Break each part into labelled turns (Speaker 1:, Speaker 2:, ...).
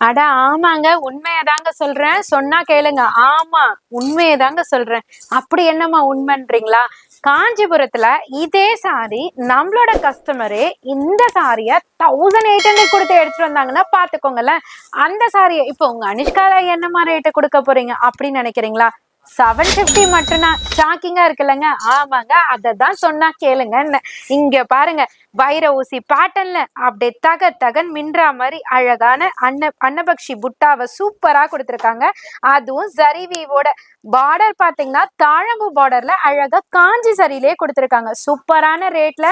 Speaker 1: அட ஆமாங்க. உண்மையதாங்க சொல்றேன். சொன்னா கேளுங்க. ஆமா, உண்மையதாங்க சொல்றேன். அப்படி என்னம்மா உண்மைன்றீங்களா? காஞ்சிபுரத்துல இதே சாரி நம்மளோட கஸ்டமரே இந்த சாரிய 1800 குடுத்து எடுத்துட்டு வந்தாங்கன்னா பாத்துக்கோங்களேன். அந்த சாரிய இப்போ உங்க அனுஷ்கால என்னமா ரேட்டு குடுக்க போறீங்க அப்படின்னு நினைக்கிறீங்களா? 750 மட்டும்தான். ஷாக்கிங்கா இருக்குல்லங்க. ஆமாங்க, அததான் சொன்னா கேளுங்க. இங்க பாருங்க, வைர ஊசி பேட்டர்ன்ல அப்படியே தக தகன் மின்றா மாதிரி அழகான அன்னபக்ஷி புட்டாவை சூப்பரா கொடுத்துருக்காங்க. அதுவும் ஜரிவீவோட பார்டர் பாத்தீங்கன்னா தாழம்பு பார்டர்ல அழகா காஞ்சி சரியிலே கொடுத்துருக்காங்க. சூப்பரான ரேட்ல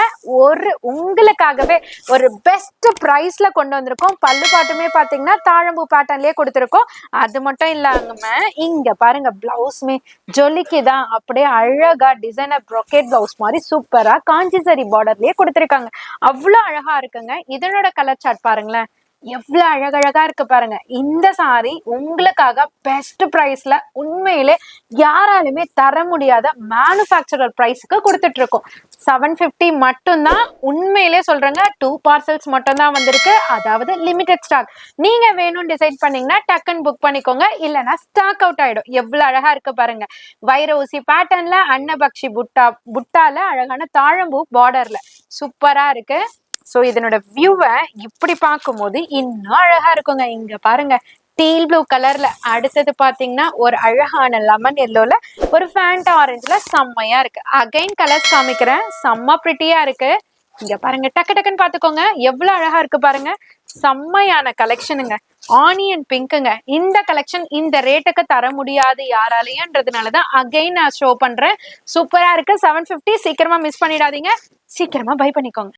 Speaker 1: உங்களுக்காகவே ஒரு பெஸ்ட் பிரைஸ்ல கொண்டு வந்திருக்கோம். பல்லு பாட்டுமே பாத்தீங்கன்னா தாழம்பு பேட்டர்ன்லயே கொடுத்துருக்கோம். அது மட்டும் இல்லாம இங்க பாருங்க, பிளவுஸ்மே ஜொலிக்குதான் அப்படியே அழகா டிசைனர் ப்ரொக்கேட் பிளவுஸ் மாதிரி சூப்பரா காஞ்சி சரி பார்டர்லயே கொடுத்துருக்காங்க. அவ்வளவு அழகா இருக்குங்க. இதனோட கலர் சார்ட் பாருங்களேன், எவ்வளவு அழகழகா இருக்கு பாருங்க. இந்த சாரி உங்களுக்காக பெஸ்ட் பிரைஸ்ல உண்மையிலே யாராலுமே தர முடியாத மேனுஃபேக்சரர் பிரைஸ்க்கு கொடுத்துட்டு இருக்கோம். 750 மட்டும்தான். உண்மையிலே சொல்றேங்க, 2 பார்சல்ஸ் மட்டும் தான் வந்திருக்கு. அதாவது லிமிடெட் ஸ்டாக். நீங்க வேணும்னு டிசைட் பண்ணீங்கன்னா டக்குன்னு புக் பண்ணிக்கோங்க, இல்லைன்னா ஸ்டாக் அவுட் ஆயிடும். எவ்வளவு அழகா இருக்கு பாருங்க. வைர ஊசி பேட்டர்ன்ல அன்னபக்ஷி புட்டால அழகான தாழம்பூ பார்டர்ல சூப்பரா இருக்கு. சோ இதனோட வியூவை இப்படி பார்க்கும்போது இன்னும் அழகா இருக்குங்க. இங்க பாருங்க, டீல் ப்ளூ கலர்ல, அடுத்தது பாத்தீங்கன்னா ஒரு அழகான லெமன் எல்லோல, ஒரு ஃபேண்டா ஆரஞ்சுல செம்மையா இருக்கு. அகைன் கலர்ஸ் காமிக்கிறேன், செம்ம பிரிட்டியா இருக்கு. இங்க பாருங்க, டக்கு டக்குன்னு பாத்துக்கோங்க, எவ்வளவு அழகா இருக்கு பாருங்க. செம்மையான கலெக்ஷனுங்க. ஆனியன் பிங்க்குங்க. இந்த கலெக்ஷன் இந்த ரேட்டுக்கு தர முடியாது யாராலையும்ன்றதுனாலதான் அகைன் நான் ஷோ பண்றேன். சூப்பரா இருக்கு. 750. சீக்கிரமா மிஸ் பண்ணிடாதீங்க, சீக்கிரமா பை பண்ணிக்கோங்க.